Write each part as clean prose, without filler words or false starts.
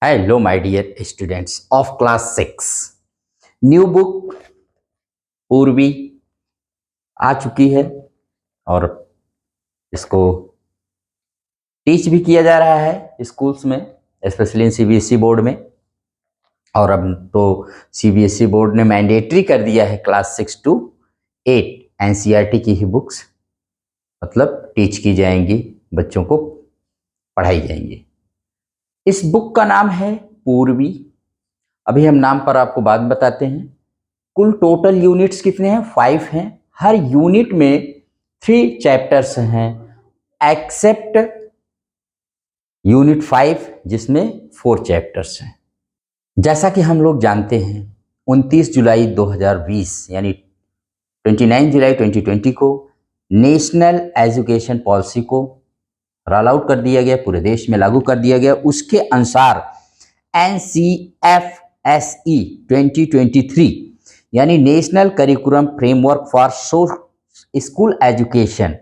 Hello, my dear students of class 6. New book पूर्वी आ चुकी है और इसको टीच भी किया जा रहा है स्कूल्स में, स्पेशली इन सीबीएसई बोर्ड में। और अब तो सीबीएसई बोर्ड ने मैंडेटरी कर दिया है क्लास 6 to 8 एनसीईआरटी की ही बुक्स मतलब टीच की जाएंगी, बच्चों को पढ़ाई जाएंगी। इस बुक का नाम है पूर्वी। अभी हम नाम पर आपको बात बताते हैं। कुल टोटल यूनिट्स कितने हैं? 5 हैं। हर यूनिट में 3 चैप्टर्स हैं एक्सेप्ट यूनिट 5 जिसमें 4 चैप्टर्स हैं। जैसा कि हम लोग जानते हैं 29 जुलाई 2020 यानी 29 जुलाई 2020 को नेशनल एजुकेशन पॉलिसी को रोल आउट कर दिया गया, पूरे देश में लागू कर दिया गया। उसके अनुसार NCFSE 2023 यानी national curriculum framework for school education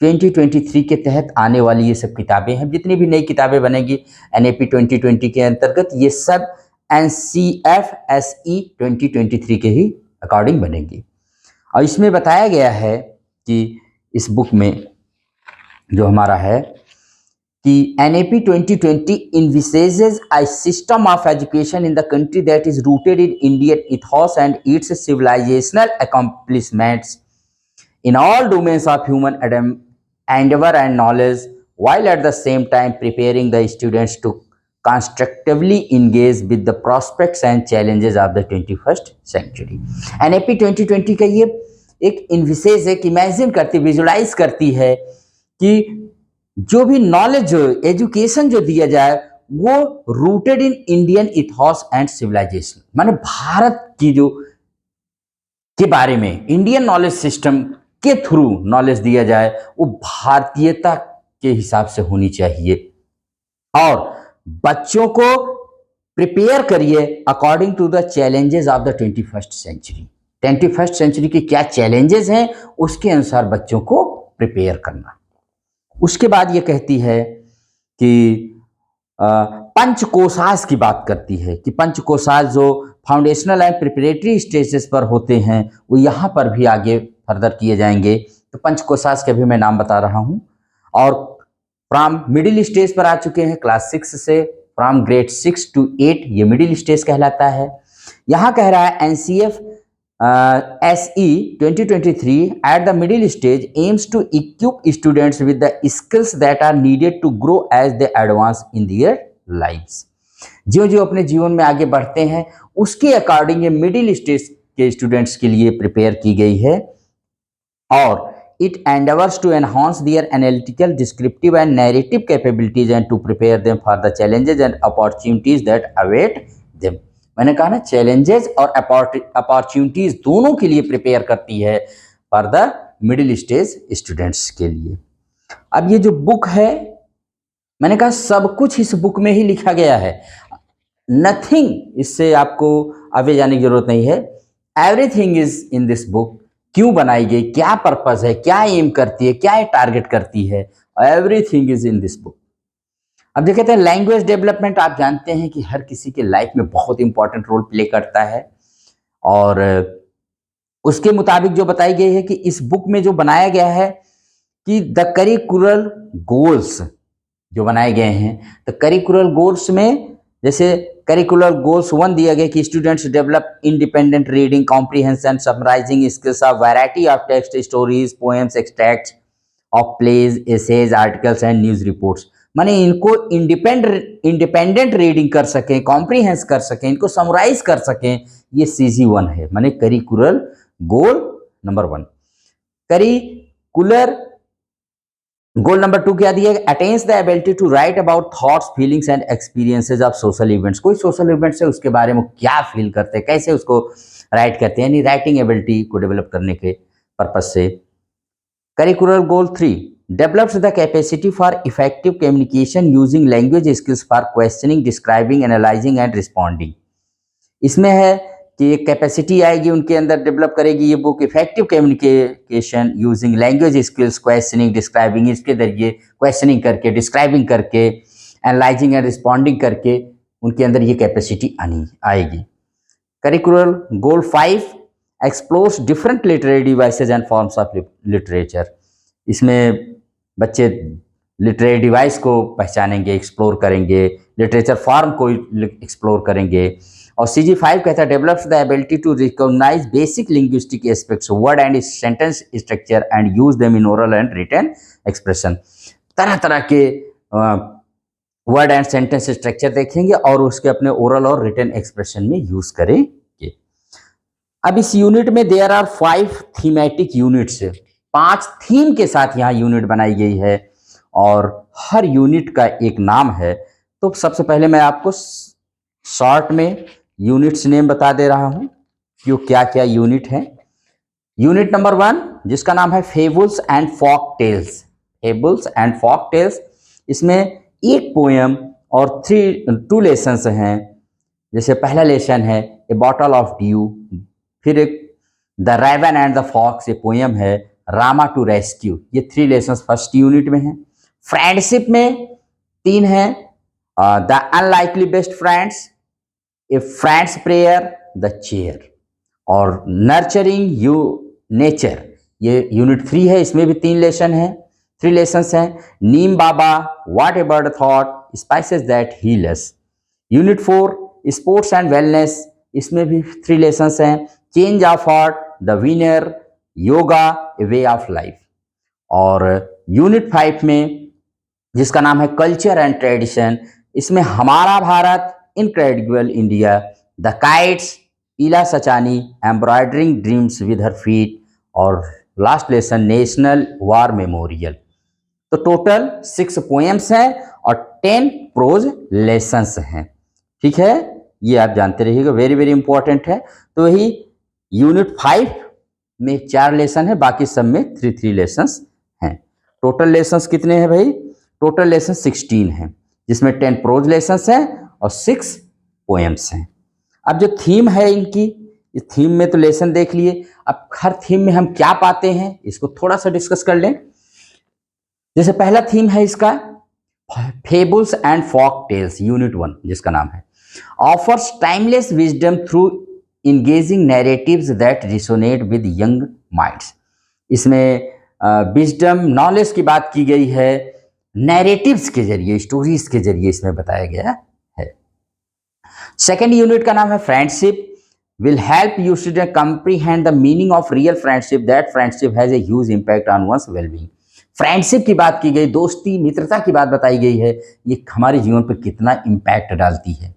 2023 के तहत आने वाली ये सब किताबें हैं। जितनी भी नई किताबें बनेगी NAP 2020 के अंतर्गत ये सब NCFSE 2023 के ही अकॉर्डिंग बनेगी। और इसमें बताया गया है कि इस बुक में जो हमारा है कि NAP 2020 envisages a system of education in the country that is rooted in Indian ethos and its civilizational accomplishments in all domains of human endeavor and knowledge, while at the same time preparing the students to constructively engage with the prospects and challenges of the 21st century. NAP 2020 का ये एक इन्विसेज है कि imagine करती, visualise करती है कि जो भी नॉलेज एजुकेशन जो दिया जाए वो rooted in Indian ethos and civilisation, माने भारत की जो के बारे में इंडियन नॉलेज सिस्टम के थ्रू नॉलेज दिया जाए वो भारतीयता के हिसाब से होनी चाहिए। और बच्चों को प्रिपेयर करिए according to the challenges of the 21st century. 21st century के क्या चैलेंजेस हैं उसके अनुसार बच्चों को प्रिपेयर करना। उसके बाद ये कहती है कि पंचकोशास की बात करती है कि पंचकोशास जो फाउंडेशनल एंड प्रिपरेटरी स्टेजेस पर होते हैं वो यहाँ पर भी आगे फर्दर किए जाएंगे। तो पंचकोशास के भी मैं नाम बता रहा हूँ। और फ्रॉम मिडिल स्टेज पर आ चुके हैं क्लास 6 से, फ्रॉम ग्रेड 6 to 8 ये मिडिल स्टेज कहलाता है। यहाँ कह रहा है NCFSE 2023 at the middle stage aims to equip students with the skills that are needed to grow as they advance in their lives। जो जो अपने जीवन में आगे बढ़ते हैं उसके अकॉर्डिंग ये मिडिल स्टेज के स्टूडेंट्स के लिए प्रिपेयर की गई है। और it endeavors to enhance their analytical, descriptive and narrative capabilities and to prepare them for the challenges and opportunities that await them। मैंने कहा ना, चैलेंजेस और अपॉर्चुनिटीज दोनों के लिए प्रिपेयर करती है for the middle stage students के लिए। अब ये जो बुक है, मैंने कहा सब कुछ इस बुक में ही लिखा गया है, नथिंग इससे आपको आगे जाने की जरूरत नहीं है। Everything is in this book. क्यों बनाई गई, क्या पर्पस है, क्या एम करती है, क्या टारगेट करती है, everything is in this book. अब देखते हैं लैंग्वेज डेवलपमेंट। आप जानते हैं कि हर किसी के लाइफ में बहुत इंपॉर्टेंट रोल प्ले करता है और उसके मुताबिक जो बताई गई है कि इस बुक में जो बनाया गया है कि द करिकुलर गोल्स जो बनाए गए हैं, तो करिकुलर गोल्स में जैसे करिकुलर गोल्स 1 दिया गया कि students develop independent reading comprehension summarising skills of variety of text stories poems extracts of plays essays articles and news reports. माने इनको इंडिपेंडेंट रीडिंग कर सकें, कॉम्प्रिहेंस कर सकें, इनको समराइज कर सकें, ये CG1 है। माने curricular goal number 1। Curricular goal number 2 क्या दिया? Attains the ability to write about thoughts feelings and experiences of social events. कोई सोशल इवेंट्स है उसके बारे में क्या फील करते हैं, कैसे उसको राइट करते हैं, यानी राइटिंग एबिलिटी को डेवलप करने के पर्पज से। Curricular goal 3 develops the capacity for effective communication using language skills for questioning, describing, analyzing and responding। इसमें है कि एक कैपेसिटी आएगी उनके अंदर, डेवलप करेगी ये book effective communication using language skills, questioning, describing, इसके जरिए क्वेश्चनिंग करके, डिस्क्राइबिंग करके, एनालाइजिंग एंड रिस्पॉन्डिंग करके उनके अंदर ये कैपेसिटी आनी आएगी। Curricular goal 5 explores different literary devices and forms of literature. इसमें बच्चे लिटरेरी डिवाइस को पहचानेंगे, एक्सप्लोर करेंगे, लिटरेचर फॉर्म को एक्सप्लोर करेंगे। और CG5 कहता है develops the ability to recognise basic linguistic aspects word and sentence structure and use them in oral and written expression. तरह तरह के वर्ड एंड सेंटेंस स्ट्रक्चर देखेंगे और उसके अपने ओरल और रिटन एक्सप्रेशन में यूज करेंगे। अब इस यूनिट में there are 5 thematic units, 5 theme के साथ यहाँ यूनिट बनाई गई है और हर यूनिट का एक नाम है। तो सबसे पहले मैं आपको शॉर्ट में यूनिट्स नेम बता दे रहा हूँ कि क्या क्या यूनिट है। यूनिट नंबर 1 जिसका नाम है fables and folk tales. Fables and folk tales, इसमें एक पोएम और 2 लेसन्स हैं। जैसे पहला लेसन है ए बॉटल ऑफ ड्यू, फिर एक the raven and the fox, ये पोएम है, रामा टू रेस्क्यू, ये 3 लेसन्स फर्स्ट यूनिट में हैं। फ्रेंडशिप में 3 हैं, the unlikely best friends, A friends prayer, the chair. और नर्चरिंग यू नेचर, ये यूनिट 3 है, इसमें भी 3 लेसन हैं, 3 लेसन्स हैं। Neem Baba, what a bird thought, spices that heal us. Unit 4 sports and wellness, इसमें भी 3 लेसन्स हैं, change of heart, the winner, yoga, a way of life. और यूनिट 5 में जिसका नाम है कल्चर एंड ट्रेडिशन, इसमें हमारा Bharat, incredible India, the kites, Ila Sachani, embroidering dreams with her feet, और last lesson national war memorial. तो टोटल 6 पोएम्स हैं और 10 प्रोज लेसन्स हैं। ठीक है, ये आप जानते रहिएगा, वेरी वेरी इंपॉर्टेंट है। तो वही यूनिट 5 में 4 लेसन है, बाकी सब में 3 लेसन्स हैं। टोटल लेसन्स कितने हैं भाई? टोटल लेसन 16 हैं, जिसमें 10 प्रोज लेसन्स हैं और 6 पोएम्स हैं। अब जो थीम है इनकी, इस थीम में तो लेसन देख लिए, अब हर थीम में हम क्या पाते हैं इसको थोड़ा सा डिस्कस कर लें। जैसे पहला थीम है इसका fables and folk tales, unit 1 जिसका नाम है offers timeless wisdom through engaging narratives that resonate with young minds. इसमें विजडम नॉलेज की बात की गई है, नैरेटिव्स के जरिए, स्टोरीज के जरिए इसमें बताया गया है। सेकेंड यूनिट का नाम है friendship, will help you student comprehend the meaning of real friendship, that friendship has a huge impact on one's well-being। Friendship की बात की गई, दोस्ती मित्रता की बात बताई गई है, ये हमारे जीवन पर कितना इम्पैक्ट डालती है।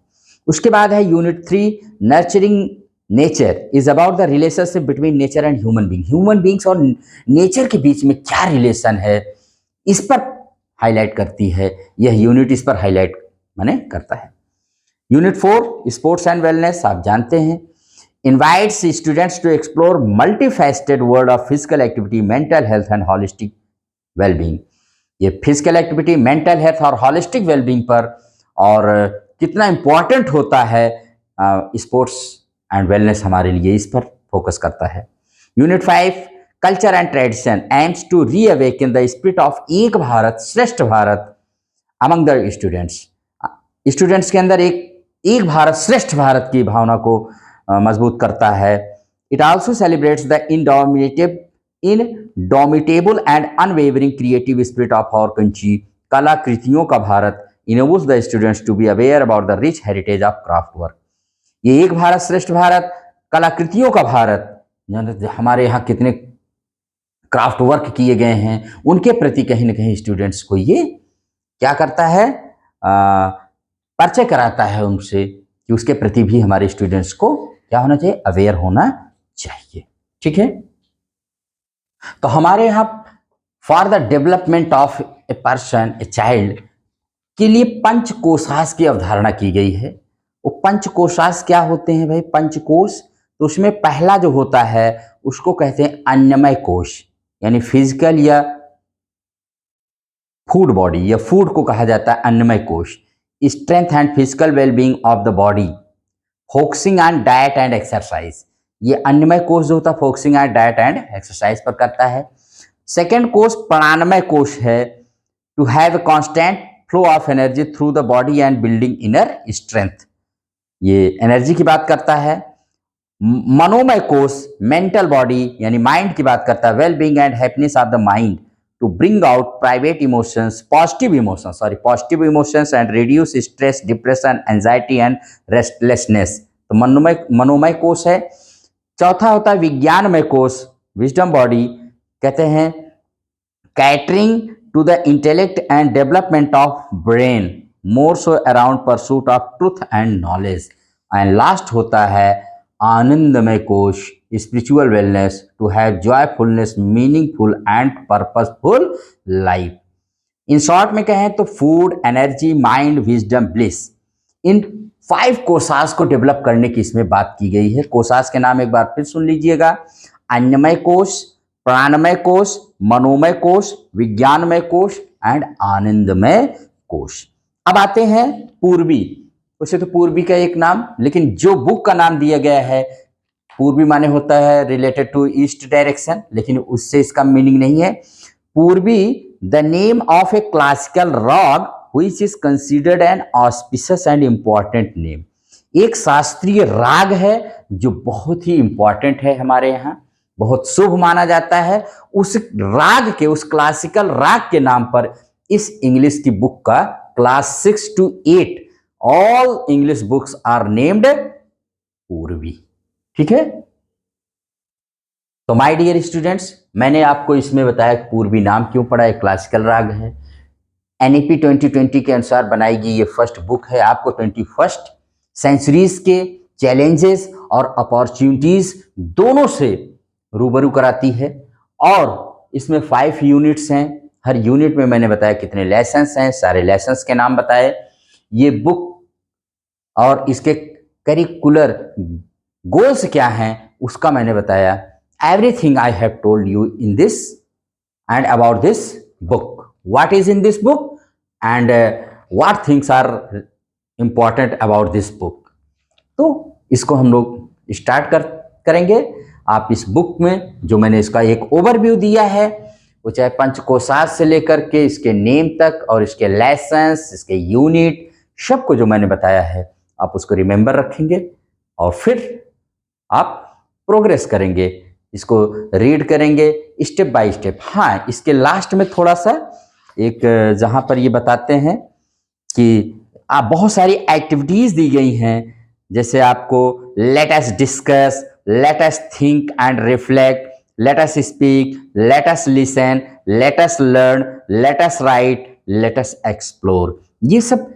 उसके बाद है unit 3 nurturing nature, is about the relationship between nature and human being. Human beings और नेचर के बीच में क्या रिलेशन है, इस पर हाईलाइट करती है यह यूनिट, इस पर हाईलाइट माने करता है। यूनिट 4 स्पोर्ट्स एंड वेलनेस, आप जानते हैं, invites students to explore multifaceted world of physical activity, mental health and holistic well-being। ये फिजिकल एक्टिविटी, मेंटल हेल्थ और हॉलिस्टिक वेलबींग पर और कितना इम्पोर्टेंट होता है स्पोर्ट्स एंड वेलनेस हमारे लिए, इस पर फोकस करता है। Unit 5 culture and tradition aims to reawaken the spirit of Ek Bharat Shreshtha Bharat among the students. Students के अंदर एक भारत श्रेष्ठ भारत की भावना को मजबूत करता है। It also celebrates the indomitable and unwavering creative spirit of our country. कलाकृतियों का Bharat enables the students to be aware about the rich heritage of craft work. ये एक भारत श्रेष्ठ भारत, कलाकृतियों का भारत, हमारे यहाँ कितने क्राफ्ट वर्क किए गए हैं, उनके प्रति कहीं ना कहीं स्टूडेंट्स को ये क्या करता है, परिचय कराता है उनसे कि उसके प्रति भी हमारे स्टूडेंट्स को क्या होना चाहिए, अवेयर होना चाहिए। ठीक है, तो हमारे यहाँ for the development of a person, a child के लिए पंचकोशास की अवधारणा की गई है। वो पंचकोशास क्या होते हैं भाई? पंचकोश, तो उसमें पहला जो होता है उसको कहते हैं अन्नमय कोश, यानी फिजिकल या फूड बॉडी या फूड को कहा जाता है अन्नमय कोश। Strength and physical wellbeing of the body, focusing on diet and exercise. ये अन्नमय कोश जो होता है focusing on diet and exercise पर करता है। सेकेंड कोश प्राणमय कोश है, to have constant flow of energy through the body and building inner strength. ये एनर्जी की बात करता है। मनोमय कोश मेंटल बॉडी यानी माइंड की बात करता है, well being and happiness of the mind to bring out private emotions, positive emotions and reduce stress, depression, anxiety and restlessness. तो मनोमय कोश है। चौथा होता है विज्ञानमय कोश, विजडम बॉडी, कहते हैं catering to the intellect and development of brain, more so around pursuit of truth and knowledge. And last होता है आनंदमय कोश, spiritual wellness to have joyfulness, meaningful and purposeful life. In short में कहें तो food, energy, mind, wisdom, bliss, इन 5 कोशास को डेवलप करने की इसमें बात की गई है। कोशास के नाम एक बार फिर सुन लीजिएगा, अन्नमय कोश, प्राणमय कोश, मनोमय कोश, विज्ञानमय कोश एंड आनंदमय कोश। अब आते हैं पूर्वी। उसे तो पूर्वी का एक नाम, लेकिन जो बुक का नाम दिया गया है, पूर्वी माने होता है रिलेटेड टू ईस्ट डायरेक्शन, लेकिन उससे इसका मीनिंग नहीं है। पूर्वी the name of A classical राग which is considered an auspicious and important name। एक शास्त्रीय राग है जो बहुत ही इंपॉर्टेंट है, हमारे यहाँ बहुत शुभ माना जाता है। उस राग के, उस क्लासिकल राग के नाम पर इस इंग्लिश की बुक का class 6 to 8 all English books are named Poorvi. ठीक है, तो माय डियर स्टूडेंट्स, मैंने आपको इसमें बताया पूर्वी नाम क्यों पड़ा है, क्लासिकल राग है। एनईपी 2020 के अनुसार बनाई गई ये फर्स्ट बुक है, आपको 21st सेंचुरीज के चैलेंजेस और अपॉर्चुनिटीज दोनों से रूबरू कराती है। और इसमें 5 यूनिट्स हैं, हर यूनिट में मैंने बताया कितने लेसन्स हैं, सारे लेसन्स के नाम बताए। ये बुक और इसके करिकुलर गोल्स क्या हैं उसका मैंने बताया। Everything I have told you in this and about this book, what is in this book and what things are important about this book। तो इसको हम लोग स्टार्ट करेंगे। आप इस बुक में जो मैंने इसका एक ओवरव्यू दिया है, वो चाहे पंचकोशास से लेकर के इसके नेम तक और इसके लेसन्स, इसके यूनिट, सबको जो मैंने बताया है आप उसको रिमेंबर रखेंगे और फिर आप प्रोग्रेस करेंगे, इसको रीड करेंगे स्टेप बाय स्टेप। हाँ, इसके लास्ट में थोड़ा सा एक जहाँ पर ये बताते हैं कि आप बहुत सारी एक्टिविटीज़ दी गई हैं, जैसे आपको let us discuss, let us think and reflect, let us speak, let us listen, let us learn, let us right, let us explore. ये सब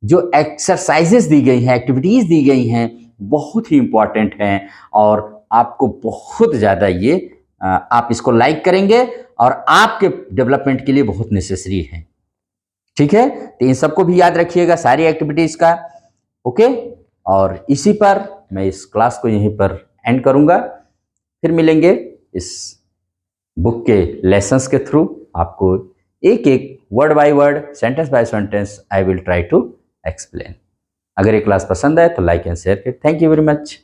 जो एक्सरसाइजेस दी गई हैं, एक्टिविटीज़ दी गई हैं, बहुत ही इम्पॉर्टेंट हैं और आपको बहुत ज़्यादा ये आप इसको लाइक करेंगे और आपके डेवलपमेंट के लिए बहुत नेसेसरी है। ठीक है, तो इन सबको भी याद रखिएगा, सारी एक्टिविटीज़ का। ओके, और इसी पर मैं इस क्लास को यहीं पर एंड करूँगा। फिर मिलेंगे इस बुक के लेसन्स के थ्रू। आपको एक एक word by word, sentence by sentence I will try to explain. अगर ये क्लास पसंद आए तो लाइक एंड शेयर करें। Thank you very much.